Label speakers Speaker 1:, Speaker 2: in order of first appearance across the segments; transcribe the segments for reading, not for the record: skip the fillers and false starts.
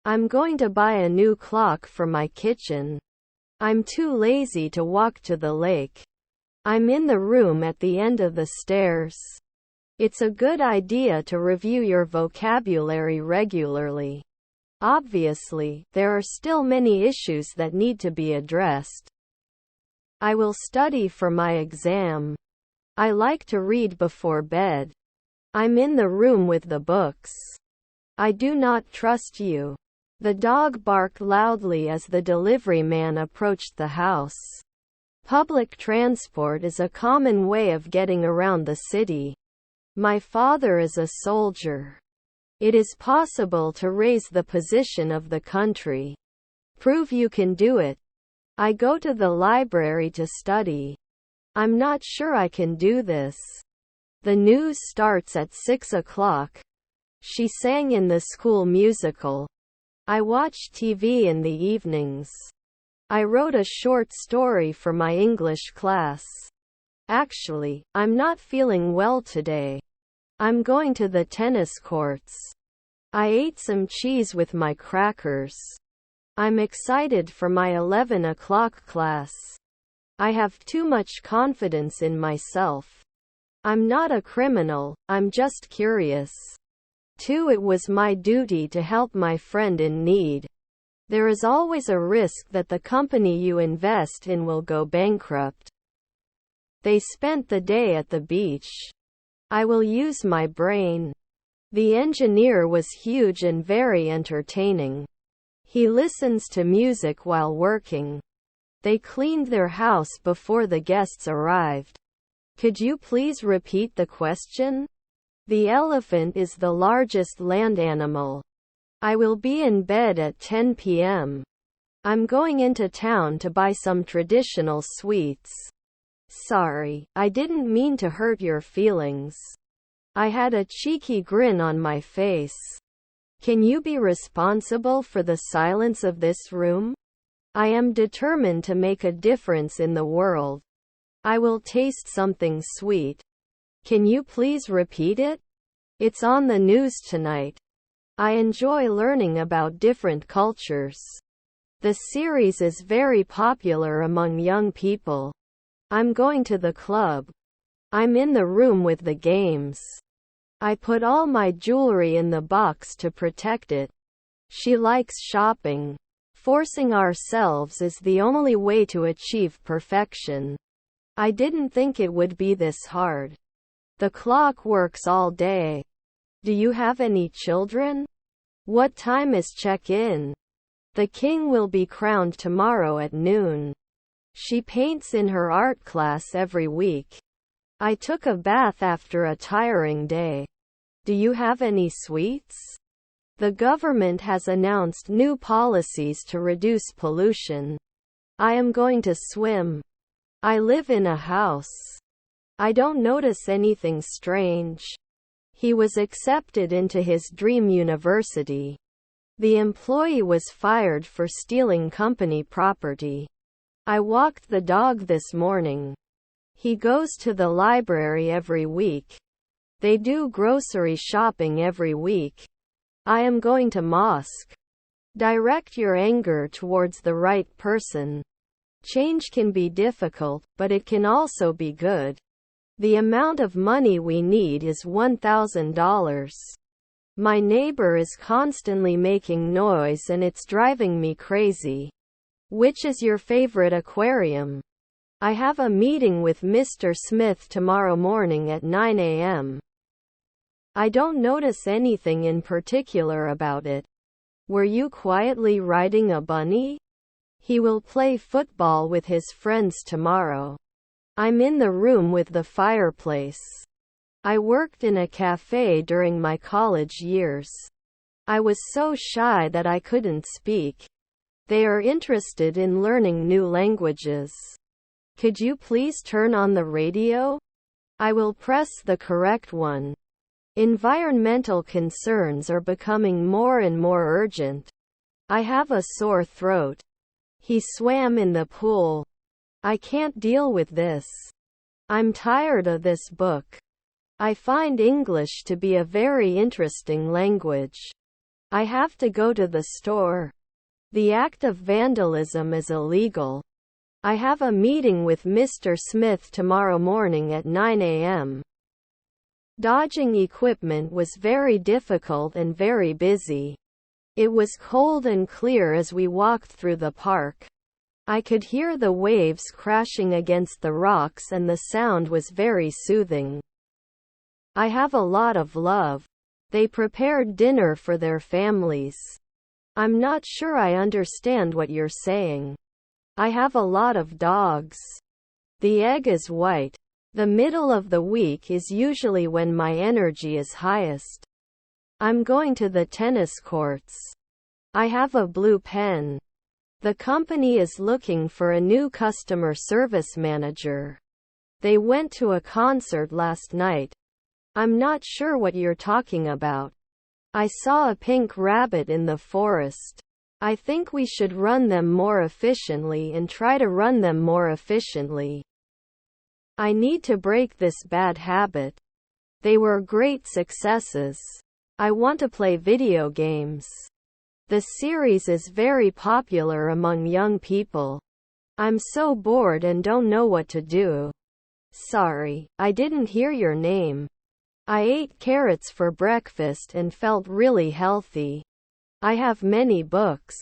Speaker 1: I'm going to buy a new clock for my kitchen. I'm too lazy to walk to the lake. I'm in the room at the end of the stairs. It's a good idea to review your vocabulary regularly. Obviously, there are still many issues that need to be addressed. I will study for my exam. I like to read before bed. I'm in the room with the books. I do not trust you. The dog barked loudly as the delivery man approached the house. Public transport is a common way of getting around the city. My father is a soldier. It is possible to raise the position of the country. Prove you can do it. I go to the library to study. I'm not sure I can do this. The news starts at 6 o'clock. She sang in the school musical. I watch TV in the evenings. I wrote a short story for my English class. Actually, I'm not feeling well today. I'm going to the tennis courts. I ate some cheese with my crackers. I'm excited for my 11 o'clock class. I have too much confidence in myself. I'm not a criminal, I'm just curious. 2. It was my duty to help my friend in need. There is always a risk that the company you invest in will go bankrupt. They spent the day at the beach. I will use my brain. The engineer was huge and very entertaining. He listens to music while working. They cleaned their house before the guests arrived. Could you please repeat the question? The elephant is the largest land animal. I will be in bed at 10 p.m. I'm going into town to buy some traditional sweets. Sorry, I didn't mean to hurt your feelings. I had a cheeky grin on my face. Can you be responsible for the silence of this room? I am determined to make a difference in the world. I will taste something sweet. Can you please repeat it? It's on the news tonight. I enjoy learning about different cultures. The series is very popular among young people. I'm going to the club. I'm in the room with the games. I put all my jewelry in the box to protect it. She likes shopping. Forcing ourselves is the only way to achieve perfection. I didn't think it would be this hard. The clock works all day. Do you have any children? What time is check-in? The king will be crowned tomorrow at noon. She paints in her art class every week. I took a bath after a tiring day. Do you have any sweets? The government has announced new policies to reduce pollution. I am going to swim. I live in a house. I don't notice anything strange. He was accepted into his dream university. The employee was fired for stealing company property. I walked the dog this morning. He goes to the library every week. They do grocery shopping every week. I am going to mosque. Direct your anger towards the right person. Change can be difficult, but it can also be good. The amount of money we need is $1,000. My neighbor is constantly making noise and it's driving me crazy. Which is your favorite aquarium? I have a meeting with Mr. Smith tomorrow morning at 9 a.m. I don't notice anything in particular about it. Were you quietly riding a bunny? He will play football with his friends tomorrow. I'm in the room with the fireplace. I worked in a cafe during my college years. I was so shy that I couldn't speak. They are interested in learning new languages. Could you please turn on the radio? I will press the correct one. Environmental concerns are becoming more and more urgent. I have a sore throat. He swam in the pool. I can't deal with this. I'm tired of this book. I find English to be a very interesting language. I have to go to the store. The act of vandalism is illegal. I have a meeting with Mr. Smith tomorrow morning at 9 a.m. Dodging equipment was very difficult and very busy. It was cold and clear as we walked through the park. I could hear the waves crashing against the rocks and the sound was very soothing. I have a lot of love. They prepared dinner for their families. I'm not sure I understand what you're saying. I have a lot of dogs. The egg is white. The middle of the week is usually when my energy is highest. I'm going to the tennis courts. I have a blue pen. The company is looking for a new customer service manager. They went to a concert last night. I'm not sure what you're talking about. I saw a pink rabbit in the forest. I think we should run them more efficiently and try to run them more efficiently. I need to break this bad habit. They were great successes. I want to play video games. The series is very popular among young people. I'm so bored and don't know what to do. Sorry, I didn't hear your name. I ate carrots for breakfast and felt really healthy. I have many books.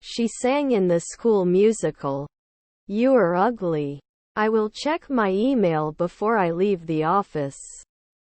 Speaker 1: She sang in the school musical. You are ugly. I will check my email before I leave the office.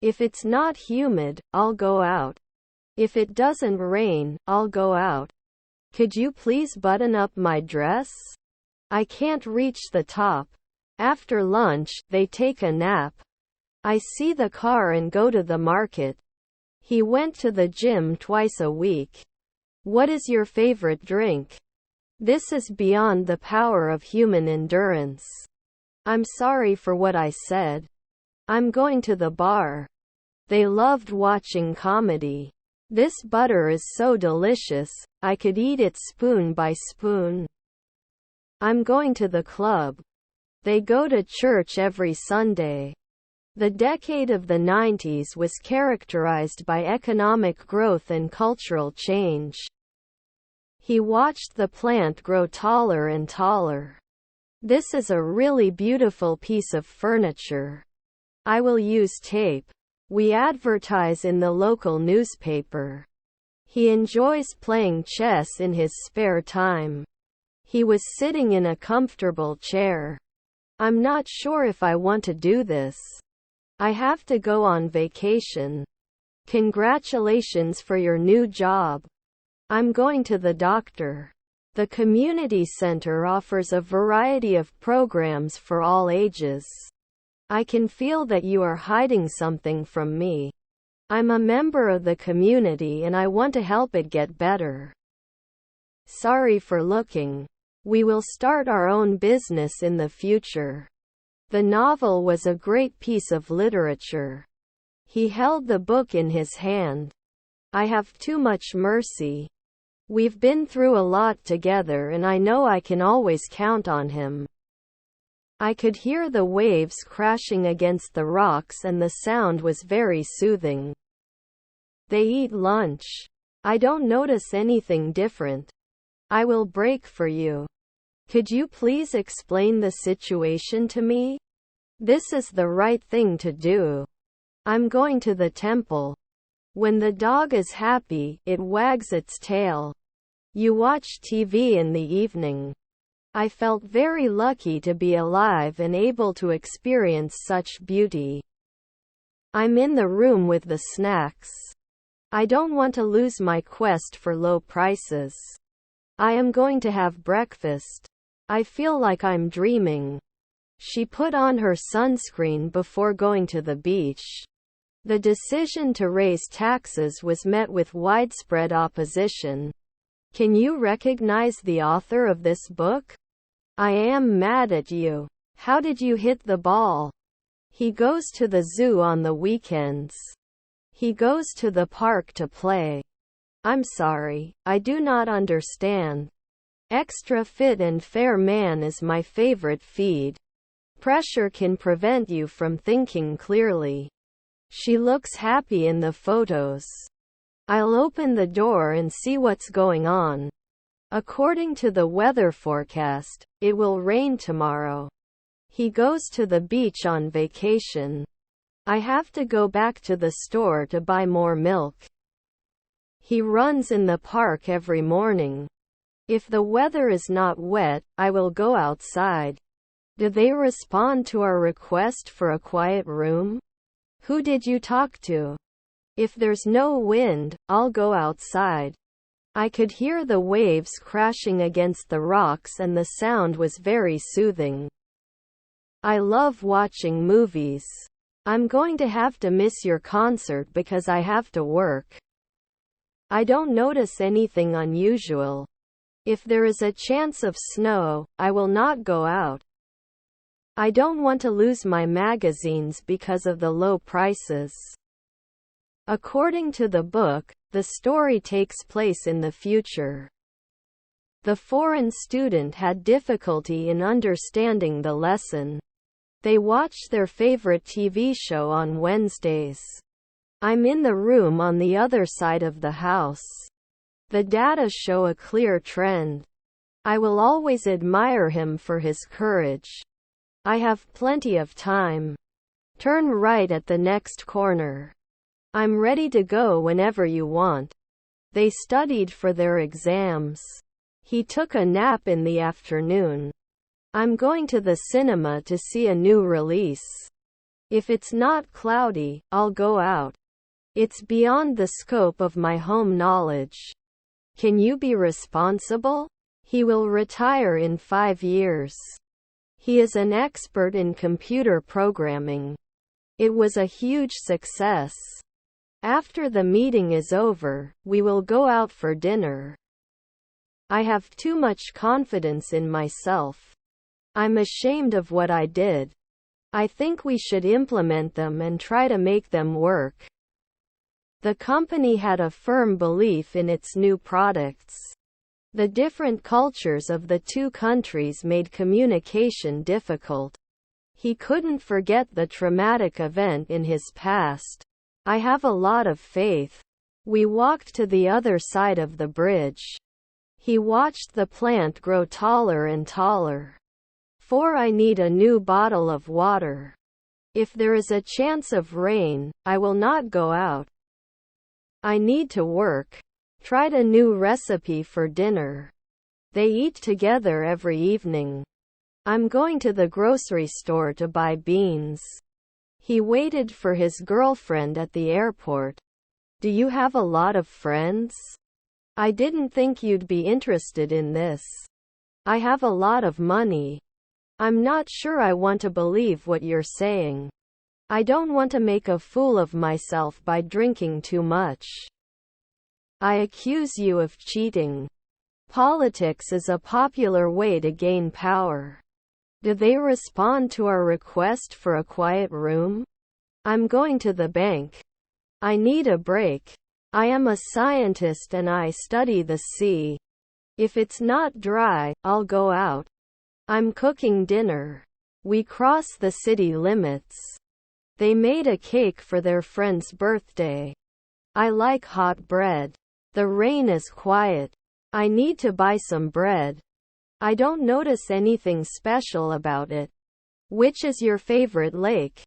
Speaker 1: If it's not humid, I'll go out. If it doesn't rain, I'll go out. Could you please button up my dress? I can't reach the top. After lunch, they take a nap. I see the car and go to the market. He went to the gym twice a week. What is your favorite drink? This is beyond the power of human endurance. I'm sorry for what I said. I'm going to the bar. They loved watching comedy. This butter is so delicious, I could eat it spoon by spoon. I'm going to the club. They go to church every Sunday. The decade of the 90s was characterized by economic growth and cultural change. He watched the plant grow taller and taller. This is a really beautiful piece of furniture. I will use tape. We advertise in the local newspaper. He enjoys playing chess in his spare time. He was sitting in a comfortable chair. I'm not sure if I want to do this. I have to go on vacation. Congratulations for your new job. I'm going to the doctor. The community center offers a variety of programs for all ages. I can feel that you are hiding something from me. I'm a member of the community and I want to help it get better. Sorry for looking. We will start our own business in the future. The novel was a great piece of literature. He held the book in his hand. I have too much mercy. We've been through a lot together and I know I can always count on him. I could hear the waves crashing against the rocks and the sound was very soothing. They eat lunch. I don't notice anything different. I will break for you. Could you please explain the situation to me? This is the right thing to do. I'm going to the temple. When the dog is happy, it wags its tail. You watch TV in the evening. I felt very lucky to be alive and able to experience such beauty. I'm in the room with the snacks. I don't want to lose my quest for low prices. I am going to have breakfast. I feel like I'm dreaming. She put on her sunscreen before going to the beach. The decision to raise taxes was met with widespread opposition. Can you recognize the author of this book? I am mad at you. How did you hit the ball? He goes to the zoo on the weekends. He goes to the park to play. I'm sorry, I do not understand. Extra Fit and Fair Man is my favorite feed. Pressure can prevent you from thinking clearly. She looks happy in the photos. I'll open the door and see what's going on. According to the weather forecast, it will rain tomorrow. He goes to the beach on vacation. I have to go back to the store to buy more milk. He runs in the park every morning. If the weather is not wet, I will go outside. Do they respond to our request for a quiet room? Who did you talk to? If there's no wind, I'll go outside. I could hear the waves crashing against the rocks and the sound was very soothing. I love watching movies. I'm going to have to miss your concert because I have to work. I don't notice anything unusual. If there is a chance of snow, I will not go out. I don't want to lose my magazines because of the low prices. According to the book, the story takes place in the future. The foreign student had difficulty in understanding the lesson. They watched their favorite TV show on Wednesdays. I'm in the room on the other side of the house. The data show a clear trend. I will always admire him for his courage. I have plenty of time. Turn right at the next corner. I'm ready to go whenever you want. They studied for their exams. He took a nap in the afternoon. I'm going to the cinema to see a new release. If it's not cloudy, I'll go out. It's beyond the scope of my home knowledge. Can you be responsible? He will retire in 5 years. He is an expert in computer programming. It was a huge success. After the meeting is over, we will go out for dinner. I have too much confidence in myself. I'm ashamed of what I did. I think we should implement them and try to make them work. The company had a firm belief in its new products. The different cultures of the two countries made communication difficult. He couldn't forget the traumatic event in his past. I have a lot of faith. We walked to the other side of the bridge. He watched the plant grow taller and taller. I need a new bottle of water. If there is a chance of rain, I will not go out. I need to work. Tried a new recipe for dinner. They eat together every evening. I'm going to the grocery store to buy beans. He waited for his girlfriend at the airport. Do you have a lot of friends? I didn't think you'd be interested in this. I have a lot of money. I'm not sure I want to believe what you're saying. I don't want to make a fool of myself by drinking too much. I accuse you of cheating. Politics is a popular way to gain power. Do they respond to our request for a quiet room? I'm going to the bank. I need a break. I am a scientist and I study the sea. If it's not dry, I'll go out. I'm cooking dinner. We cross the city limits. They made a cake for their friend's birthday. I like hot bread. The rain is quiet. I need to buy some bread. I don't notice anything special about it. Which is your favorite lake?